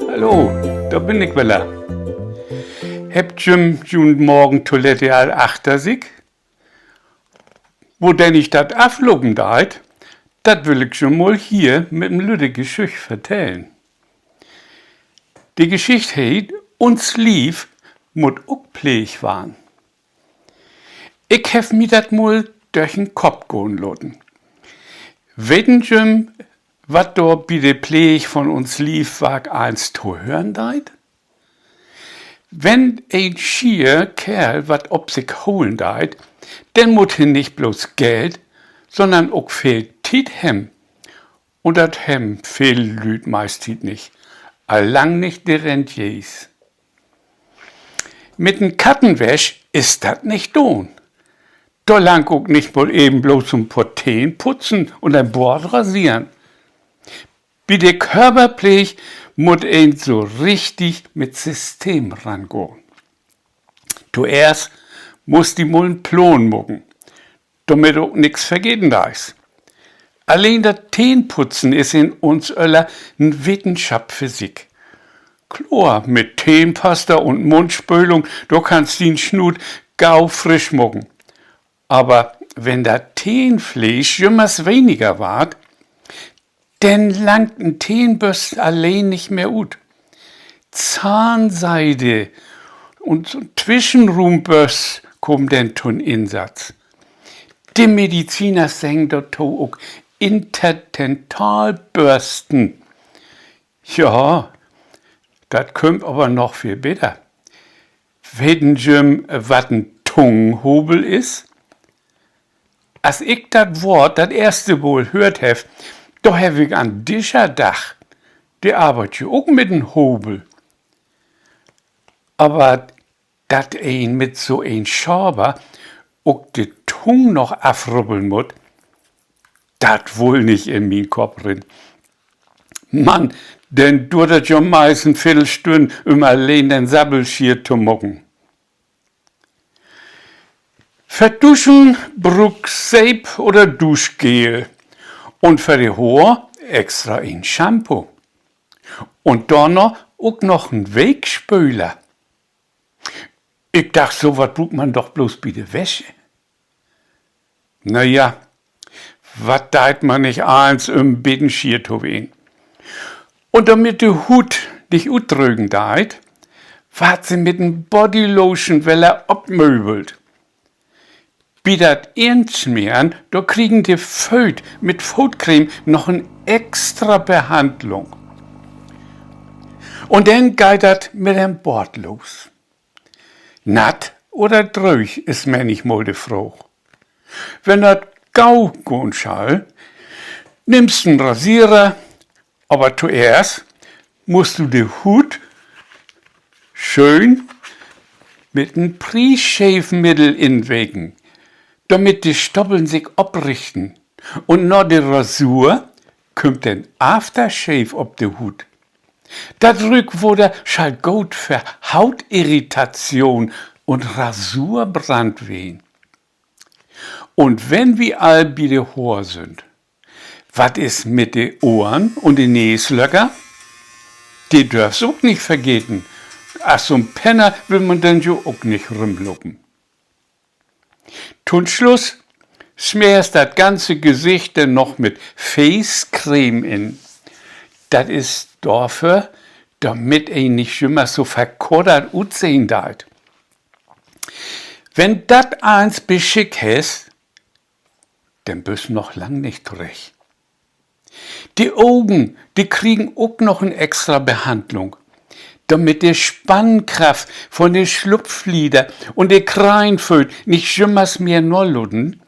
Hallo, da bin ich wieder. Habt ihr schon morgen Toilette all achter sich? Wo denn ich dat afloben deit, dat will ich schon mal hier mit dem lüde Geschicht vertellen. Die Geschichte heet, uns lief mut ook pleeg waren. Ich hef mi dat mal durch den Kopf gehen lassen. Weten ihr, wat da bei der Pleeg von uns lief, wag eins zu hören deit? Wenn ein schier Kerl wat ob sich holen deit, dann mut hin nicht bloß Geld, sondern auch viel Tiet hem. Und dat hem viel Lüd meist Tiet nicht. Allang nicht die Rentiers. Mit n Kattenwäsch ist dat nicht don. Da lang auch nicht wohl eben bloß zum Porteen putzen und ein Bord rasieren. Bei der Körperpflege muss ein so richtig mit System rangehen. Zuerst muss die Mullen Plon mucken, damit auch nix vergehen da ist. Allein das Zähneputzen ist in uns Öller n Wissenschaft für sich. Klar, mit Zahnpasta und Mundspülung, da kannst den Schnut gau frisch mucken. Aber wenn das Zahnfleisch jümmers weniger ward, denn langt ein Zahnbürst allein nicht mehr gut. Zahnseide und Zwischenrumbürst kommen denn zum Einsatz. Die Mediziner sagen dort auch Interdentalbürsten. Ja, das kommt aber noch viel besser. Weten ihr, was ein Tungenhobel ist? Als ich das Wort das erste Mal hört hef, da hab ich an dieser Dach, die arbeitet ja auch mit dem Hobel. Aber dat ein mit so ein Schaber auch die Tung noch afrubbeln muss, dat wohl nicht in min Kopf drin. Mann, denn du dat ja meist ein Viertelstunde allein den Sabbelschier zu mucken. Verduschen bruck Seip oder Duschgel. Und für die Haare extra ein Shampoo. Und dann auch noch ein Wegspüler. Ich dachte, so was braucht man doch bloß bei der Wäsche. Naja, was deit man nicht eins im Bettenschier zu wen? Und damit der Hut nicht utdrücken deit, ward sie mit dem Bodylotion weller obmöbelt. Bei dat Einschmieren, da kriegen die Föt mit Foutcreme noch eine extra Behandlung. Und dann geht dat mit dem Bord los. Natt oder drüch ist mir nicht mal die Frage. Wenn dat gau gehen schall, nimmst einen Rasierer, aber zuerst musst du den Hut schön mit einem Pre-Shave-Mittel inwegen, damit die Stoppeln sich abrichten. Und nach der Rasur kommt ein Aftershave ob den Hut. Das Rückwunder schall gut für Hautirritation und Rasurbrand wehen. Und wenn wir all bei den Haaren sind, was ist mit den Ohren und den Näslöcker? Die dürf's auch nicht vergeten. Ach, so ein Penner will man dann ja auch nicht rumluppen. Zum Schluss schmierst das ganze Gesicht dann noch mit Facecreme in. Das ist dafür, damit ein nicht immer so verkoddert aussehen deit. Wenn das eins beschick hast, dann bist du noch lang nicht recht. Die Augen, die kriegen auch noch eine extra Behandlung, damit die Spannkraft von den Schlupflider und der Kreinföt nicht schimmers mehr noluden,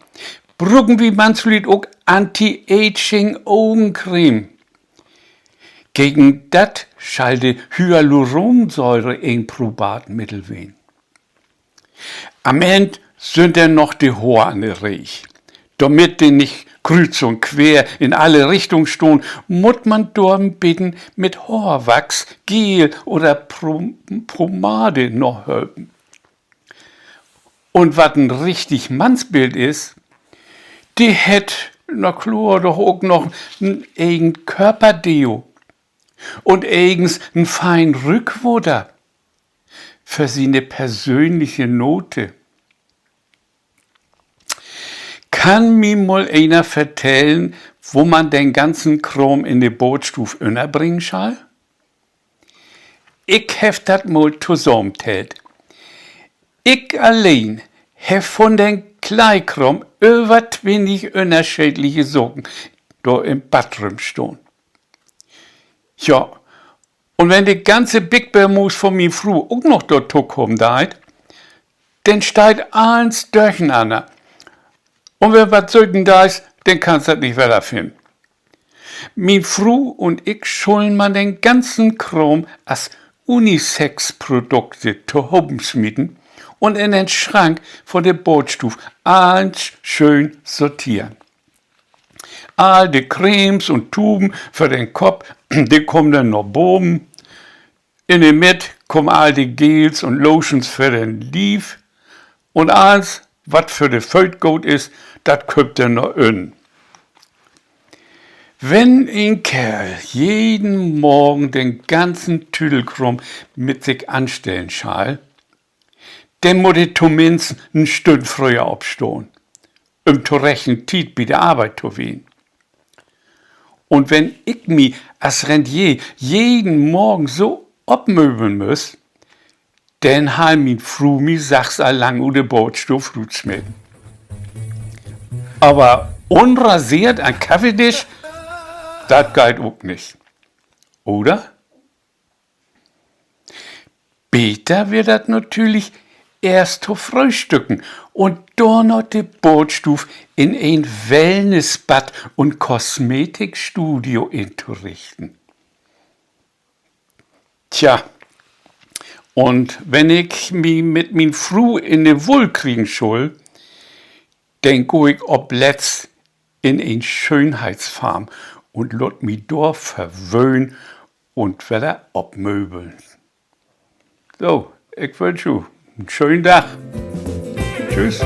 brücken wie manchmal auch Anti-Aging Augencreme. Gegen das schalte Hyaluronsäure ein Probatmittel wen. Am Ende sind dann noch die Haare an der Reich, damit die nicht kreuz und quer in alle Richtungen stehen, muss man dort bitten mit Haarwachs, Gel oder Pomade noch helfen. Und was ein richtig Mannsbild ist, die hätt, na klar, doch auch noch ein eigen Körperdeo und eigens ein fein Rückwunder für seine persönliche Note. Kann mir mal einer vertellen, wo man den ganzen Kram in die Bootstuf unterbringen soll? Ich hef dat mal zusammentelt. Ich allein hef von den Kleikram über 20 unterschiedliche Socken da im Badrum stehen. Ja, und wenn die ganze Big Bermus von mir Frau auch noch dort kommen deit, dann steigt eins durcheinander. Und wenn was sollten da ist, dann kannst du das nicht weiterfinden. Min Frau und ich schulden man den ganzen Kram als Unisex-Produkte zu Hause schmieden und in den Schrank vor der Bootstuf alles schön sortieren. All die Cremes und Tuben für den Kopf, die kommen dann noch oben. In der Mitte kommen all die Gels und Lotions für den Lief. Und alles, was für die Föt gut ist, das kommt dann noch in. Wenn ein Kerl jeden Morgen den ganzen Tüdelkrumm mit sich anstellen schall, dann muss er zumindest eine Stunde früher aufstehen, zur rechten Zeit bei der Arbeit zu gehen. Und wenn ich mich als Rentier jeden Morgen so abmöbeln muss, dann hal min Frau mi sachs allang u de Bootstuf rutschmecken. Aber unrasiert ein Kaffeetisch, das geht auch nicht. Oder? Später wird das natürlich erst zu frühstücken und dann noch die Bootstuf in ein Wellnessbad und Kosmetikstudio einzurichten. Tja, und wenn ich mich mit min Frau in die Wohl kriegen soll, dann geh ich ob letzt in ein Schönheitsfarm und lot mi dort verwöhnen und wieder abmöbeln. So, ich wünsche euch einen schönen Tag. Tschüss.